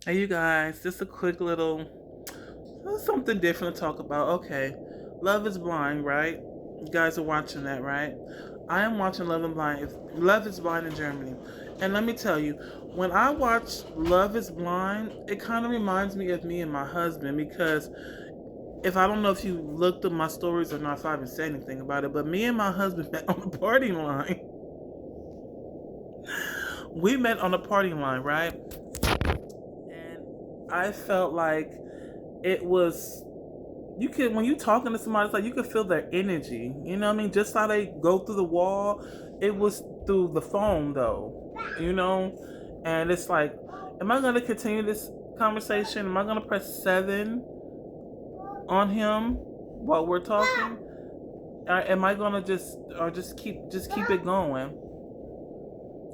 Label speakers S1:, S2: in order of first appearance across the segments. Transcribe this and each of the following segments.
S1: Hey, you guys, just a quick little something different to talk about. Okay, Love is Blind, right? You guys are watching that, right? I am watching Love is Blind in Germany. And let me tell you, when I watch Love is Blind, it kind of reminds me of me and my husband because if I don't know if you looked at my stories or not, if I haven't said anything about it, but me and my husband met on the party line. We met on the party line, right? And I felt like it was you can when you talking to somebody, it's like you can feel their energy. You know what I mean? Just how they go through the wall, it was through the phone though. You know, and it's like, am I gonna continue this conversation? Am I gonna press 7 on him while we're talking? Or am I gonna just keep it going?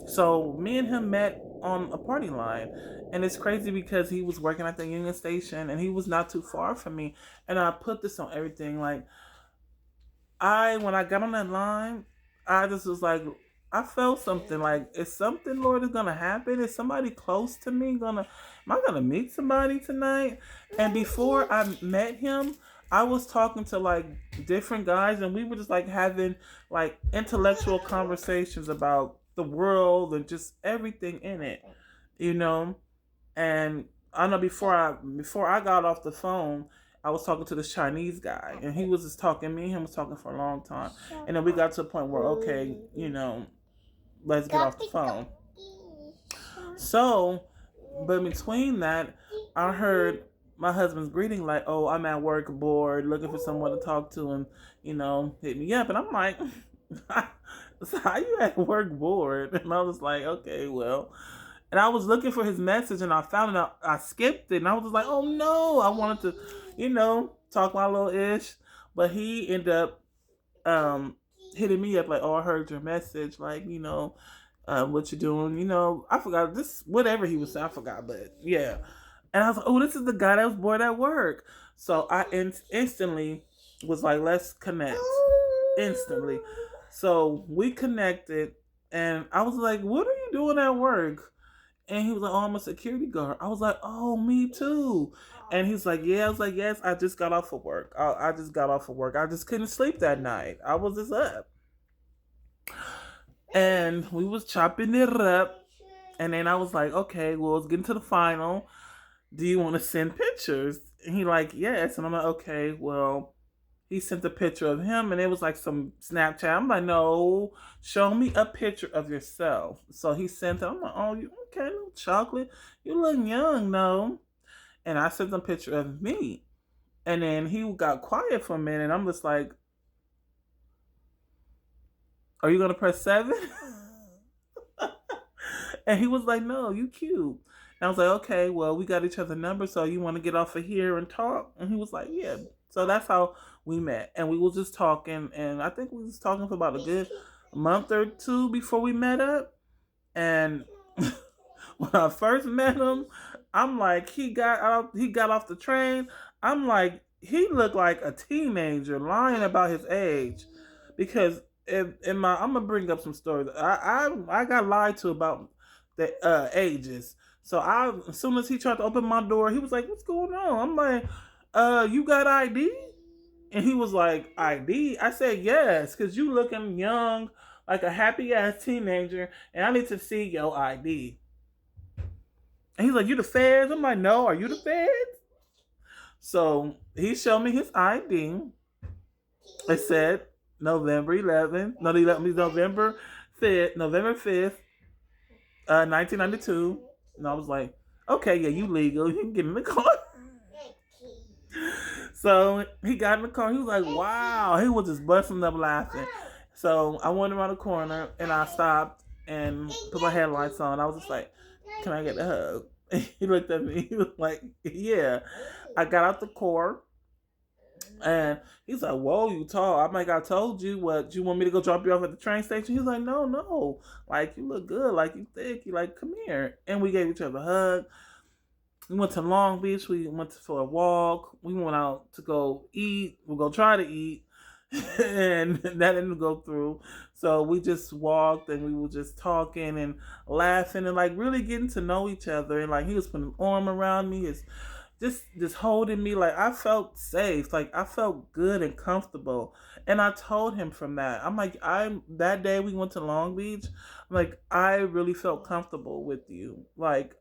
S1: So me and him met on a party line, and it's crazy because he was working at the Union Station, and he was not too far from me. And I put this on everything. Like when I got on that line, I just was like, I felt something. Like, is something, Lord, is gonna happen? Is somebody close to me gonna? Am I gonna meet somebody tonight? And before I met him, I was talking to like different guys, and we were just like having like intellectual conversations about the world and just everything in it, you know. And I know before I got off the phone, I was talking to this Chinese guy, and he was just talking. Me and him was talking for a long time, and then we got to a point where okay, let's get off the phone. So, but between that, I heard my husband's greeting like, "Oh, I'm at work, bored, looking for someone to talk to, and hit me up." And I'm like, "So how you at work bored?" And I was like, "Okay, well." And I was looking for his message, and I found it. I skipped it, and I was just like, "Oh no!" I wanted to, talk my little ish, but he ended up um, hitting me up like, "Oh, I heard your message. Like, what you doing? I forgot this. Whatever he was saying, I forgot, but yeah." And I was like, "Oh, this is the guy that was bored at work." So I instantly was like, "Let's connect." Instantly. So we connected, and I was like, "What are you doing at work?" And he was like, "Oh, I'm a security guard." I was like, "Oh, me too." And he's like, "Yeah." I was like, "Yes, I just got off of work. I just got off of work. I just couldn't sleep that night. I was just up." And we was chopping it up. And then I was like, "Okay, well, it's getting to the final. Do you want to send pictures?" And he like, "Yes." And I'm like, "Okay, well." He sent a picture of him, and it was like some Snapchat. I'm like, "No, show me a picture of yourself." So he sent it. I'm like, "Oh, you okay? No chocolate. You look young, no." And I sent him a picture of me. And then he got quiet for a minute. I'm just like, "Are you gonna press 7?" And he was like, "No, you cute." And I was like, "Okay, well, we got each other number, so you want to get off of here and talk?" And he was like, "Yeah." So that's how we met, and we was just talking, and I think we was talking for about a good month or two before we met up. And when I first met him, I'm like, he got off the train. I'm like, he looked like a teenager lying about his age, because in my I'm gonna bring up some stories. I got lied to about the ages. So as soon as he tried to open my door, he was like, "What's going on?" I'm like, You got ID?" And he was like, "ID?" I said, "Yes, because you looking young, like a happy ass teenager, and I need to see your ID." And he's like, "You the feds?" I'm like, "No, are you the feds?" So he showed me his ID. It said November 11th, no, the 11th, November 5th, 1992. And I was like, "Okay, yeah, you legal. You can get in the car." So he got in the car. He was like, "Wow." He was just busting up laughing. So I went around the corner, and I stopped and put my headlights on. I was just like, "Can I get a hug?" He looked at me. He was like, "Yeah." I got out the car, and he's like, "Whoa, you tall." I'm like, "I told you what. You want me to go drop you off at the train station?" He's like, "No, no. Like, you look good. Like, you thick. You like, come here." And we gave each other a hug. We went to Long Beach. We went for a walk. We went out to go eat. We'll go try to eat. and that didn't go through. So we just walked and we were just talking and laughing and like really getting to know each other. And like he was putting an arm around me, his just holding me. Like I felt safe, like I felt good and comfortable. And I told him from that, I'm like, I'm that day we went to Long Beach, I'm like, I really felt comfortable with you. Like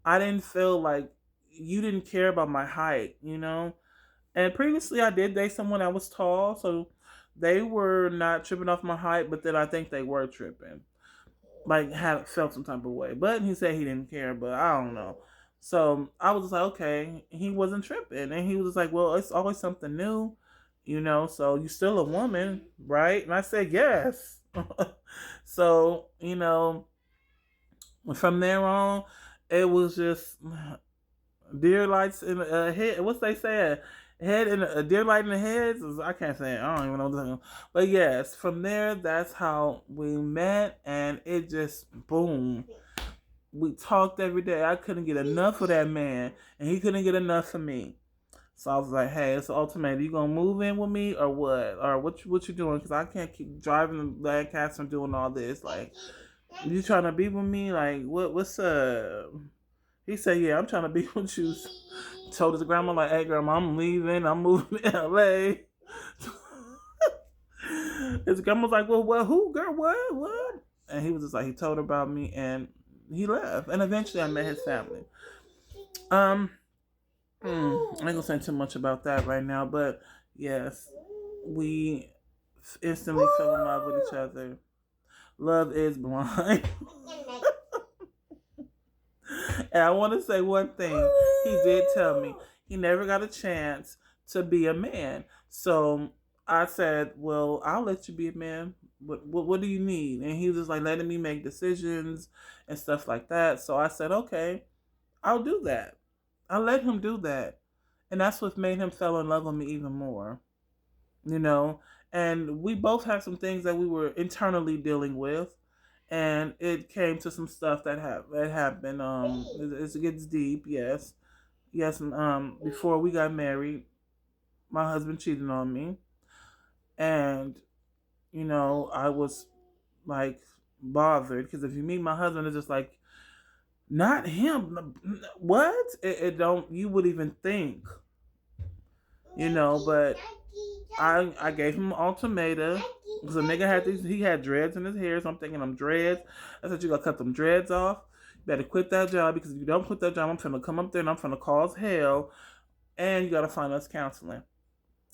S1: I didn't feel like you didn't care about my height, you know? And previously, I did date someone that was tall, so they were not tripping off my height, but then I think they were tripping, like had felt some type of way. But he said he didn't care, but I don't know. So I was just like, okay, he wasn't tripping, and he was just like, well, it's always something new, you know. So you still a woman, right? And I said yes. So from there on, it was just deer lights in the head. What's they say? Head in a deer light in the heads. I can't say it. I don't even know what I'm saying. But yes, from there, that's how we met, and it just boom. We talked every day. I couldn't get enough of that man, and he couldn't get enough of me. So I was like, "Hey, it's an ultimatum. You gonna move in with me, or what? Or what you doing? Because I can't keep driving the Lancaster and doing all this. Like, you trying to be with me? Like, what's up?" He said, "Yeah, I'm trying to be with you." Told his grandma, like, "Hey, grandma, I'm leaving. I'm moving to LA." His grandma was like, "Well, what? Who, girl? What?" And he was just like, he told her about me, and he left. And eventually, I met his family. Um, I ain't gonna say too much about that right now, but yes, we instantly fell in love with each other. Love is blind. And I want to say one thing. He did tell me he never got a chance to be a man. So I said, well, I'll let you be a man. What do you need? And he was just like letting me make decisions and stuff like that. So I said, okay, I'll do that. I let him do that. And that's what made him fall in love with me even more. You know? And we both had some things that we were internally dealing with, and it came to some stuff that happened. It gets deep. Yes. Before we got married, my husband cheated on me, and I was like bothered because if you meet my husband, it's just like not him. What? It don't. You would even think, but I gave him an ultimatum because the nigga had these. He had dreads in his hair, so I'm thinking I'm dreads. I said you gotta cut them dreads off. You better quit that job because if you don't quit that job, I'm finna come up there and I'm finna cause hell. And you gotta find us counseling.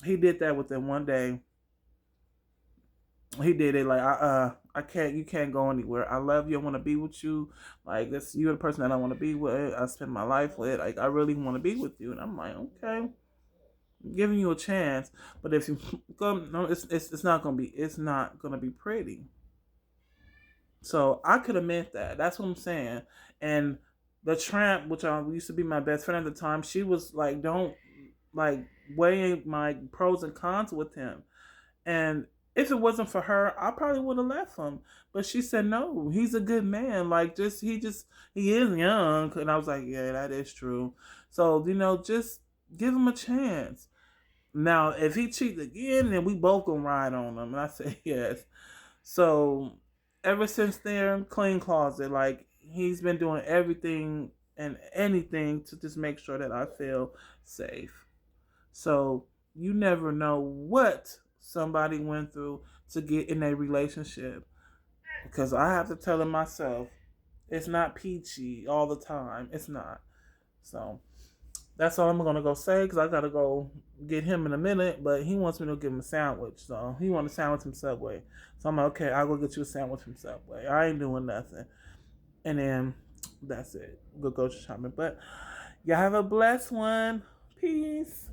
S1: He did that within one day. He did it like I can't. You can't go anywhere. I love you. I want to be with you. Like this, you're the person that I want to be with. I spend my life with. Like I really want to be with you. And I'm like, okay, giving you a chance, but if you go, no, it's not gonna be pretty. So I could admit that. That's what I'm saying. And the tramp, which used to be my best friend at the time, she was like, don't like weighing my pros and cons with him. And if it wasn't for her, I probably would have left him. But she said no, he's a good man. Like he is young. And I was like, yeah, that is true. So just give him a chance. Now, if he cheats again, then we both gonna ride on him. And I say yes. So ever since then, clean closet. Like he's been doing everything and anything to just make sure that I feel safe. So you never know what somebody went through to get in a relationship. Because I have to tell it myself, it's not peachy all the time. It's not. So that's all I'm gonna go say because I gotta go get him in a minute. But he wants me to give him a sandwich, so he wants a sandwich from Subway. So I'm like, okay, I'll go get you a sandwich from Subway. I ain't doing nothing. And then that's it. Go grocery shopping. But y'all have a blessed one. Peace.